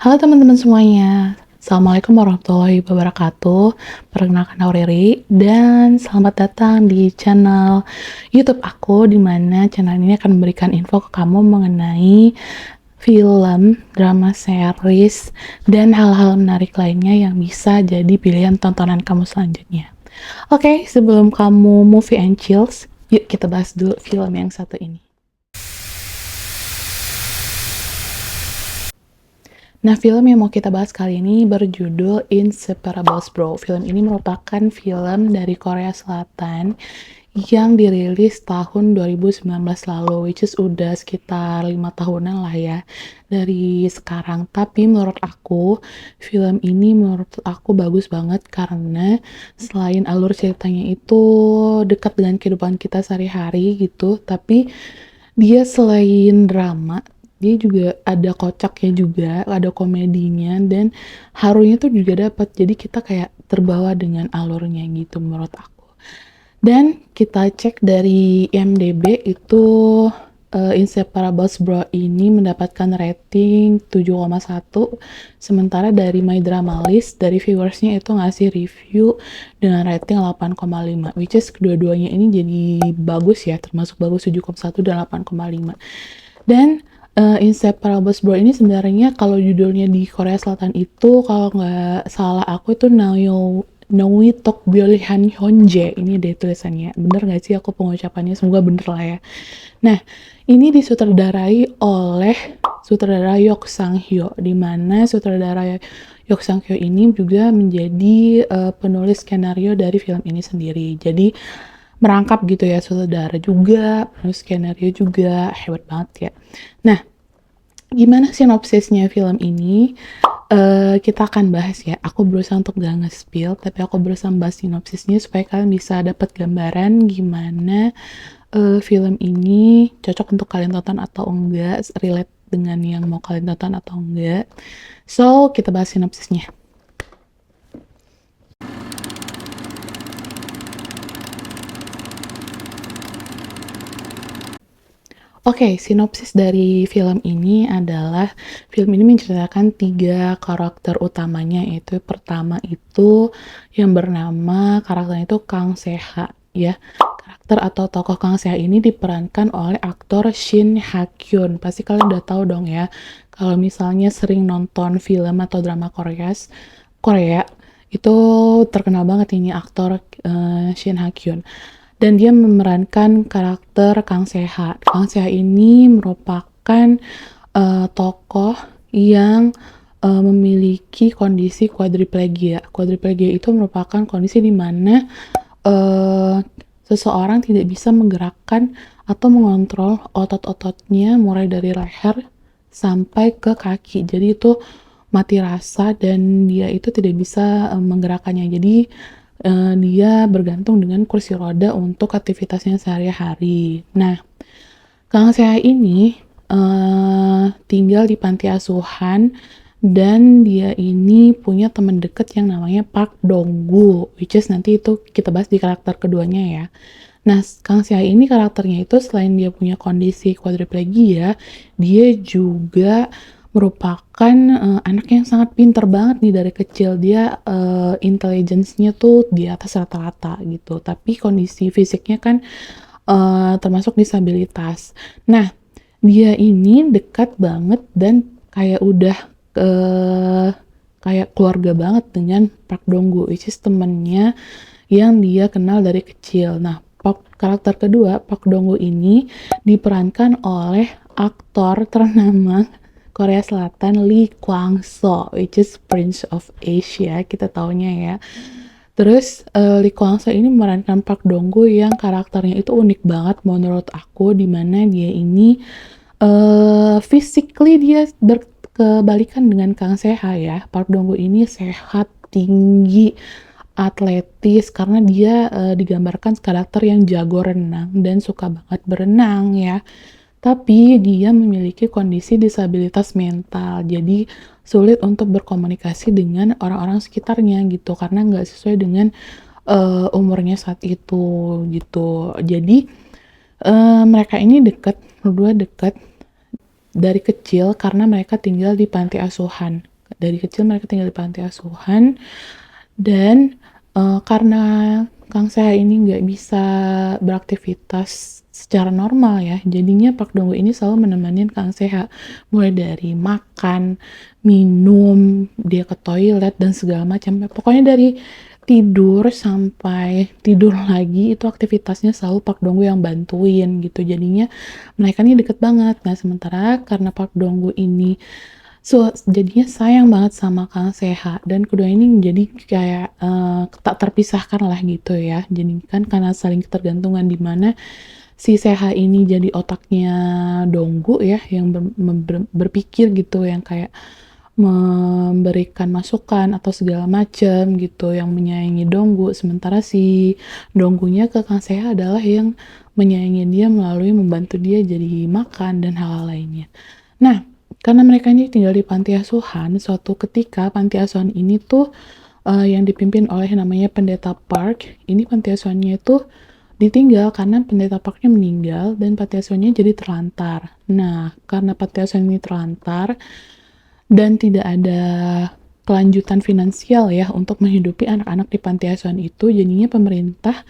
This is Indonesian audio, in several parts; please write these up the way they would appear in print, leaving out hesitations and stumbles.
Halo teman-teman semuanya, Assalamualaikum warahmatullahi wabarakatuh. Perkenalkan aku Riri, dan selamat datang di channel YouTube aku, di mana channel ini akan memberikan info ke kamu mengenai film, drama series, dan hal-hal menarik lainnya yang bisa jadi pilihan tontonan kamu selanjutnya. Oke, sebelum kamu movie and chills, yuk kita bahas dulu film yang satu ini. Nah, film yang mau kita bahas kali ini berjudul Inseparables Bro. Film ini merupakan film dari Korea Selatan yang dirilis tahun 2019 lalu, which is udah sekitar 5 tahunan lah ya dari sekarang. Tapi menurut aku, film ini bagus banget karena selain alur ceritanya itu dekat dengan kehidupan kita sehari-hari gitu, tapi dia selain drama, dia juga ada kocaknya juga, ada komedinya, dan harunya tuh juga dapat. Jadi kita kayak terbawa dengan alurnya gitu menurut aku. Dan kita cek dari IMDb itu Inseparables Bro ini mendapatkan rating 7,1, sementara dari My Drama List dari viewersnya itu ngasih review dengan rating 8,5, which is kedua-duanya ini jadi bagus ya, termasuk bagus 7,1 dan 8,5. Dan Inseparables Bro ini sebenarnya kalau judulnya di Korea Selatan itu, kalau nggak salah aku itu Nawi Tok Byolhan Hyunjae, ini deh tulisannya. Bener nggak sih aku pengucapannya? Semoga bener lah ya. Nah, ini disutradarai oleh sutradara Yok Sang Hyo, di mana sutradara Yok Sang Hyo ini juga menjadi penulis skenario dari film ini sendiri. Jadi merangkap gitu ya, sutradara juga, penulis skenario juga, hebat banget ya. Nah, gimana sinopsisnya film ini? Kita akan bahas ya. Aku berusaha untuk gak nge-spill, tapi aku berusaha bahas sinopsisnya supaya kalian bisa dapat gambaran gimana film ini cocok untuk kalian tonton atau enggak, relate dengan yang mau kalian tonton atau enggak. So, kita bahas sinopsisnya. Oke, sinopsis dari film ini adalah film ini menceritakan 3 karakter utamanya, yaitu pertama itu yang bernama karakternya itu Kang Se-ha ya. Karakter atau tokoh Kang Se-ha ini diperankan oleh aktor Shin Ha-kyun. Pasti kalian udah tahu dong ya, kalau misalnya sering nonton film atau drama Korea, itu terkenal banget ini aktor Shin Ha-kyun. Dan dia memerankan karakter Kang Se-ha. Kang Se-ha ini merupakan tokoh yang memiliki kondisi quadriplegia. Quadriplegia itu merupakan kondisi di mana seseorang tidak bisa menggerakkan atau mengontrol otot-ototnya mulai dari leher sampai ke kaki. Jadi itu mati rasa dan dia itu tidak bisa menggerakkannya. Jadi dia bergantung dengan kursi roda untuk aktivitasnya sehari-hari. Nah, Kang Se-ha ini tinggal di panti asuhan, dan dia ini punya teman dekat yang namanya Park Dong-gu, which is nanti itu kita bahas di karakter keduanya ya. Nah, Kang Se-ha ini karakternya itu selain dia punya kondisi quadriplegia, dia juga merupakan anak yang sangat pinter banget nih dari kecil. Dia intelligence-nya tuh di atas rata-rata gitu, tapi kondisi fisiknya kan termasuk disabilitas. Nah, dia ini dekat banget dan kayak udah kayak keluarga banget dengan Park Dong-gu, which is temennya yang dia kenal dari kecil. Nah, karakter kedua, Park Dong-gu ini diperankan oleh aktor ternama Korea Selatan Lee Kwang-soo, which is Prince of Asia, kita taunya ya. Terus Lee Kwang-soo ini memerankan Park Dong-gu yang karakternya itu unik banget menurut aku, dimana dia ini physically dia berkebalikan dengan Kang Se-ha ya. Park Dong-gu ini sehat, tinggi, atletis, karena dia digambarkan karakter yang jago renang dan suka banget berenang ya. Tapi dia memiliki kondisi disabilitas mental, jadi sulit untuk berkomunikasi dengan orang-orang sekitarnya gitu, karena nggak sesuai dengan umurnya saat itu gitu. Jadi mereka ini berdua dekat dari kecil karena mereka tinggal di panti asuhan. Dari kecil mereka tinggal di panti asuhan dan, karena Kang Seha ini nggak bisa beraktivitas secara normal ya, jadinya Park Dong Wook ini selalu menemani Kang Seha, mulai dari makan, minum, dia ke toilet dan segala macam. Pokoknya dari tidur sampai tidur lagi itu aktivitasnya selalu Park Dong Wook yang bantuin gitu. Jadinya mereka nih deket banget. Nah, sementara karena Park Dong Wook ini jadinya sayang banget sama Kang Seha dan kedua ini menjadi kayak, tak terpisahkan lah gitu ya. Jadi kan karena saling ketergantungan di mana si Seha ini jadi otaknya Donggu ya yang berpikir gitu yang kayak memberikan masukan atau segala macam gitu yang menyayangi Donggu, sementara si Donggunya ke Kang Seha adalah yang menyayangi dia melalui membantu dia jadi makan dan hal-hal lainnya. Nah, karena mereka ini tinggal di panti asuhan, suatu ketika panti asuhan ini tuh yang dipimpin oleh namanya Pendeta Park. Ini panti asuhannya itu ditinggal karena Pendeta Parknya meninggal dan panti asuhannya jadi terlantar. Nah, karena panti asuhan ini terlantar dan tidak ada kelanjutan finansial ya untuk menghidupi anak-anak di panti asuhan itu, jadinya pemerintah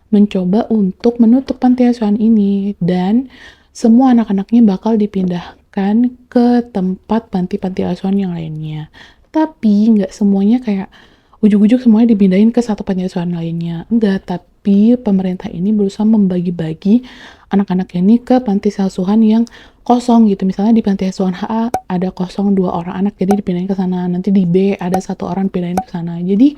mencoba untuk menutup panti asuhan ini dan semua anak-anaknya bakal dipindahkan ke tempat panti-panti asuhan yang lainnya. Tapi nggak semuanya kayak ujuk-ujuk semuanya dipindahin ke satu panti asuhan lainnya. Enggak, tapi pemerintah ini berusaha membagi-bagi anak-anak ini ke panti asuhan yang kosong gitu. Misalnya di panti asuhan A ada kosong 2 orang anak, jadi dipindahin ke sana. Nanti di B ada 1 orang pindahin ke sana. Jadi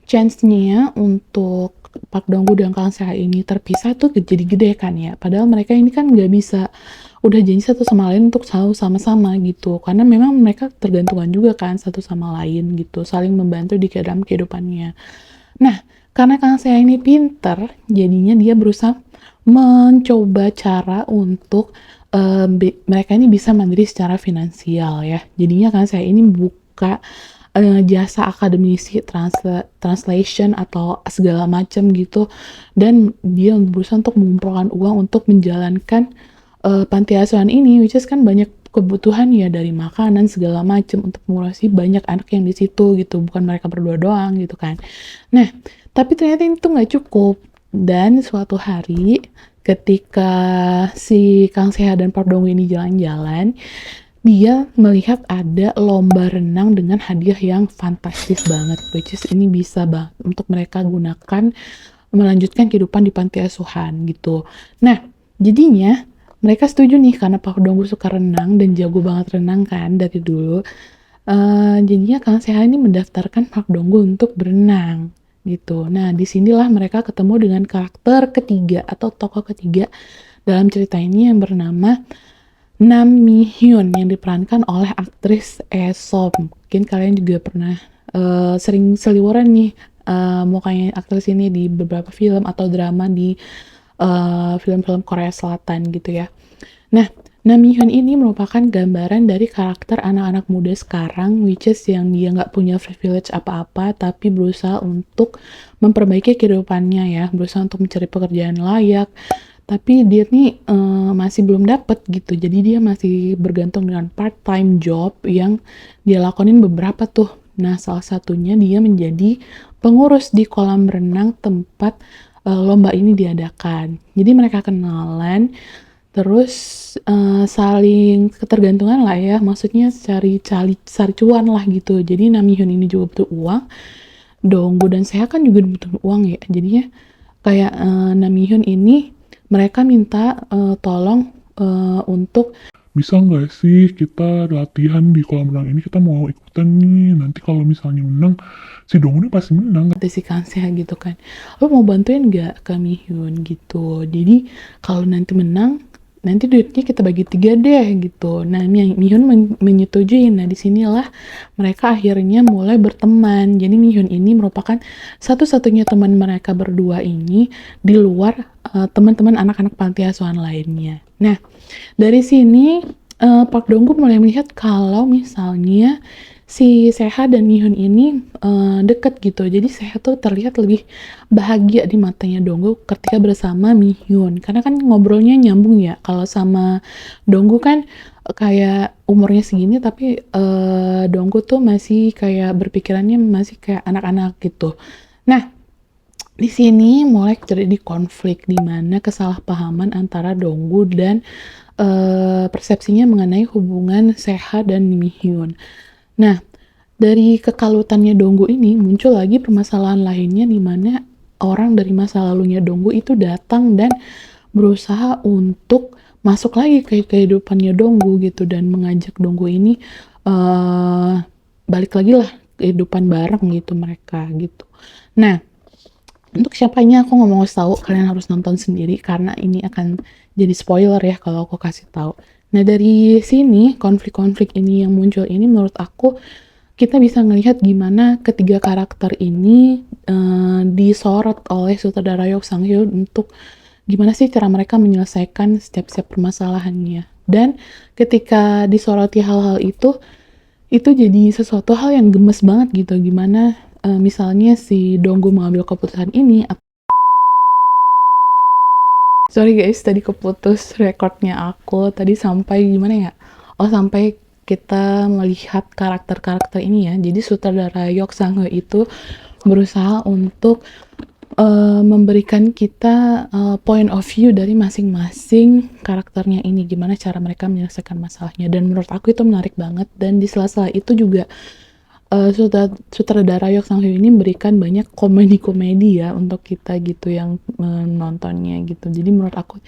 chance-nya untuk Park Dong Gu dan Kang Seha ini terpisah tuh jadi gede kan ya. Padahal mereka ini kan nggak bisa udah janji satu sama lain untuk selalu sama-sama gitu. Karena memang mereka tergantungan juga kan satu sama lain gitu. Saling membantu di dalam kehidupannya. Nah, karena Kang Seha ini pinter, jadinya dia berusaha mencoba cara untuk mereka ini bisa mandiri secara finansial ya. Jadinya Kang Seha ini buka jasa akademisi translation atau segala macam gitu dan dia berusaha untuk mengumpulkan uang untuk menjalankan panti asuhan ini, which is kan banyak kebutuhan ya dari makanan segala macam untuk mengurusi banyak anak yang di situ gitu, bukan mereka berdua doang gitu kan. Nah, tapi ternyata itu nggak cukup dan suatu hari ketika si Kang Seha dan Park Dong Wook ini jalan-jalan, dia melihat ada lomba renang dengan hadiah yang fantastis banget, which is ini bisa untuk mereka gunakan melanjutkan kehidupan di panti asuhan gitu. Nah, jadinya mereka setuju nih karena Park Dong Wook suka renang dan jago banget renang kan dari dulu. Jadinya Kang Seha ini mendaftarkan Park Dong Wook untuk berenang gitu. Nah, disinilah mereka ketemu dengan karakter ketiga atau tokoh ketiga dalam cerita ini yang bernama Nam Mi Hyun yang diperankan oleh aktris Aesop. Mungkin kalian juga pernah sering seliweran nih mukanya aktris ini di beberapa film atau drama di film-film Korea Selatan gitu ya. Nah, Nam Mi Hyun ini merupakan gambaran dari karakter anak-anak muda sekarang, which is yang dia nggak punya privilege apa-apa, tapi berusaha untuk memperbaiki kehidupannya ya, berusaha untuk mencari pekerjaan layak, tapi dia nih masih belum dapet gitu, jadi dia masih bergantung dengan part-time job yang dia lakonin beberapa tuh. Nah, salah satunya dia menjadi pengurus di kolam renang tempat lomba ini diadakan. Jadi mereka kenalan, terus saling ketergantungan lah ya, maksudnya cari cuan lah gitu. Jadi Nam Mi Hyun ini juga butuh uang, Donggu dan Seha kan juga butuh uang ya, jadinya kayak Nam Mi Hyun ini mereka minta tolong untuk Bisa nggak sih kita latihan di kolam renang ini, kita mau ikutan nih, nanti kalau misalnya menang, si Dongwon ini pasti menang. si Kang Seha gitu kan, lo mau bantuin nggak ke Mi Hyun gitu, jadi kalau nanti menang nanti duitnya kita bagi 3 deh gitu. Nah, Mi Hyun menyetujui. Nah, disinilah mereka akhirnya mulai berteman. Jadi Mi Hyun ini merupakan satu-satunya teman mereka berdua ini di luar teman-teman anak-anak panti asuhan lainnya. Nah, dari sini Park Dong Guk mulai melihat kalau misalnya si Seha dan Mihyun ini deket gitu. Jadi Seha tuh terlihat lebih bahagia di matanya Donggu ketika bersama Mihyun. Karena kan ngobrolnya nyambung ya. Kalau sama Donggu kan kayak umurnya segini tapi Donggu tuh masih kayak berpikirannya masih kayak anak-anak gitu. Nah, di sini mulai terjadi konflik di mana kesalahpahaman antara Donggu dan persepsinya mengenai hubungan Seha dan Mihyun. Nah, dari kekalutannya Donggu ini muncul lagi permasalahan lainnya di mana orang dari masa lalunya Donggu itu datang dan berusaha untuk masuk lagi ke kehidupannya Donggu gitu dan mengajak Donggu ini balik lagi lah kehidupan bareng gitu mereka gitu. Nah, untuk siapanya aku nggak mau ngasih tahu, kalian harus nonton sendiri karena ini akan jadi spoiler ya kalau aku kasih tahu. Nah, dari sini konflik-konflik ini yang muncul ini menurut aku kita bisa melihat gimana ketiga karakter ini disorot oleh sutradara Yok Sang Hyo untuk gimana sih cara mereka menyelesaikan setiap permasalahannya. Dan ketika disoroti hal-hal itu jadi sesuatu hal yang gemes banget gitu. Gimana misalnya si Donggu mengambil keputusan ini. Sorry guys, tadi keputus recordnya aku. Tadi sampai gimana ya? Oh, sampai kita melihat karakter-karakter ini ya. Jadi sutradara Yok Sang Ho itu berusaha untuk memberikan kita point of view dari masing-masing karakternya ini. Gimana cara mereka menyelesaikan masalahnya. Dan menurut aku itu menarik banget. Dan di sela-sela itu juga sutradara Yok Sang Hyo ini memberikan banyak komedi-komedi ya untuk kita gitu yang menontonnya gitu. Jadi menurut aku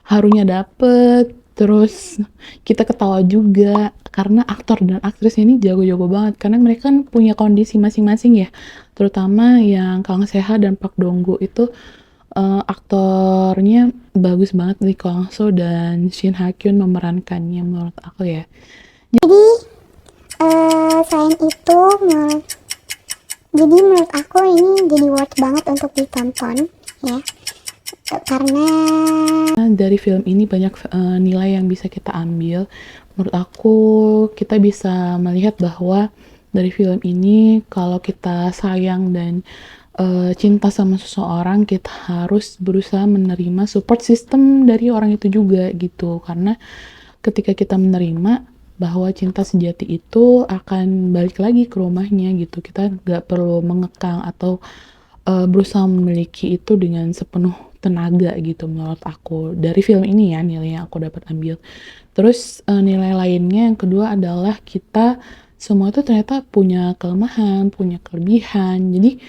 harunya dapet, terus kita ketawa juga karena aktor dan aktrisnya ini jago-jago banget karena mereka kan punya kondisi masing-masing ya. Terutama yang Kang Seha dan Park Dong-gu itu aktornya bagus banget, Lee Kwang Soo dan Shin Ha Kyun memerankannya menurut aku ya. Jadi selain itu jadi menurut aku ini jadi worth banget untuk ditonton ya, karena dari film ini banyak nilai yang bisa kita ambil. Menurut aku kita bisa melihat bahwa dari film ini kalau kita sayang dan cinta sama seseorang, kita harus berusaha menerima support system dari orang itu juga gitu. Karena ketika kita menerima bahwa cinta sejati itu akan balik lagi ke rumahnya gitu. Kita nggak perlu mengekang atau berusaha memiliki itu dengan sepenuh tenaga gitu menurut aku. Dari film ini ya nilai yang aku dapat ambil. Terus nilai lainnya yang kedua adalah kita semua itu ternyata punya kelemahan, punya kelebihan. Jadi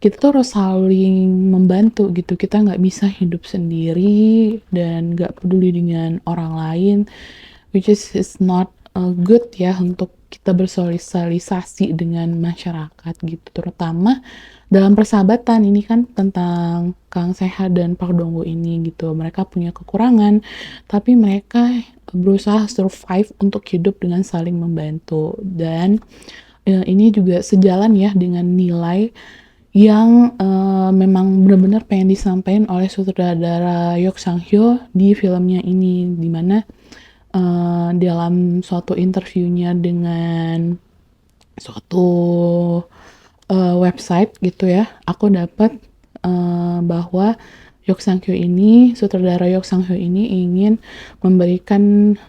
kita tuh harus saling membantu gitu. Kita nggak bisa hidup sendiri dan nggak peduli dengan orang lain, which is not good ya untuk kita bersosialisasi dengan masyarakat gitu, terutama dalam persahabatan. Ini kan tentang Kang Seha dan Park Dong-gu ini gitu. Mereka punya kekurangan, tapi mereka berusaha survive untuk hidup dengan saling membantu. Dan ini juga sejalan ya dengan nilai yang memang benar-benar pengen disampaikan oleh sutradara Yok Sang Hyo di filmnya ini, dimana dalam suatu interviewnya dengan suatu website gitu ya, aku dapat bahwa Yok Sang Hyo ini, sutradara Yok Sang Hyo ini ingin memberikan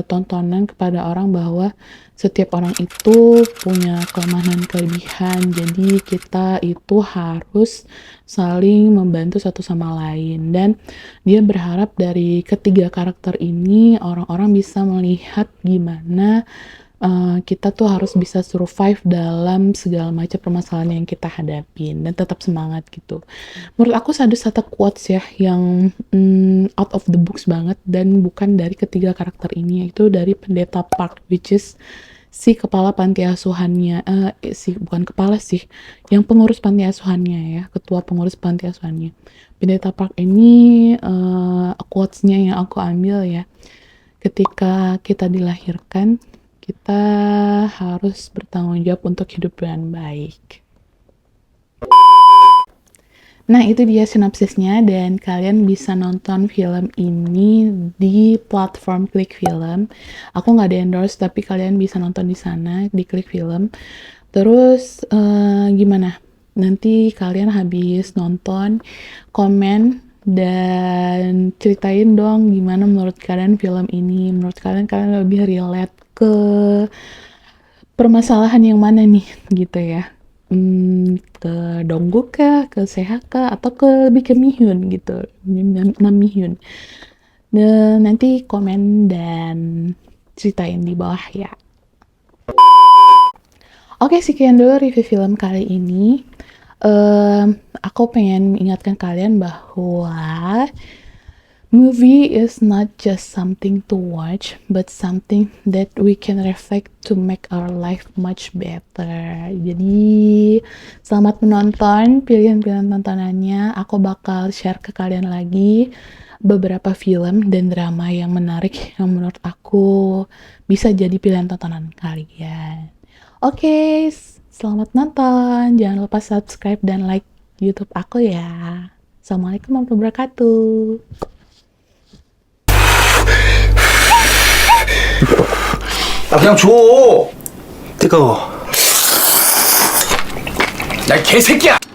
tontonan kepada orang bahwa setiap orang itu punya kelemahan kelebihan, jadi kita itu harus saling membantu satu sama lain. Dan dia berharap dari ketiga karakter ini orang-orang bisa melihat gimana kita tuh harus bisa survive dalam segala macam permasalahan yang kita hadapin dan tetap semangat gitu. Menurut aku ada satu quotes ya yang out of the box banget dan bukan dari ketiga karakter ini, yaitu dari Pendeta Park, which is si kepala panti asuhannya, bukan kepala sih, yang pengurus panti asuhannya ya, ketua pengurus panti asuhannya. Pendeta Park ini quotes-nya yang aku ambil ya, ketika kita dilahirkan kita harus bertanggung jawab untuk hidup dengan baik. Nah, itu dia sinopsisnya dan kalian bisa nonton film ini di platform Klik Film. Aku nggak di-endorse, tapi kalian bisa nonton di sana, di Klik Film. Terus, gimana? Nanti kalian habis nonton, komen, dan ceritain dong gimana menurut kalian film ini. Menurut kalian, kalian lebih relate ke permasalahan yang mana nih, gitu ya. Ke Dongguk kah, ke Seha kah, atau lebih ke Mihyun gitu, Nam Mihyun. Dan nanti komen dan ceritain di bawah ya. Oke, sekian dulu review film kali ini. Aku pengen ingatkan kalian bahwa movie is not just something to watch, but something that we can reflect to make our life much better. Jadi, selamat menonton pilihan-pilihan tontonannya. Aku bakal share ke kalian lagi beberapa film dan drama yang menarik yang menurut aku bisa jadi pilihan tontonan kalian. Oke, selamat nonton. Jangan lupa subscribe dan like YouTube aku ya. Assalamualaikum warahmatullahi wabarakatuh. 아 그냥 줘. 뜨거워. 야 개새끼야.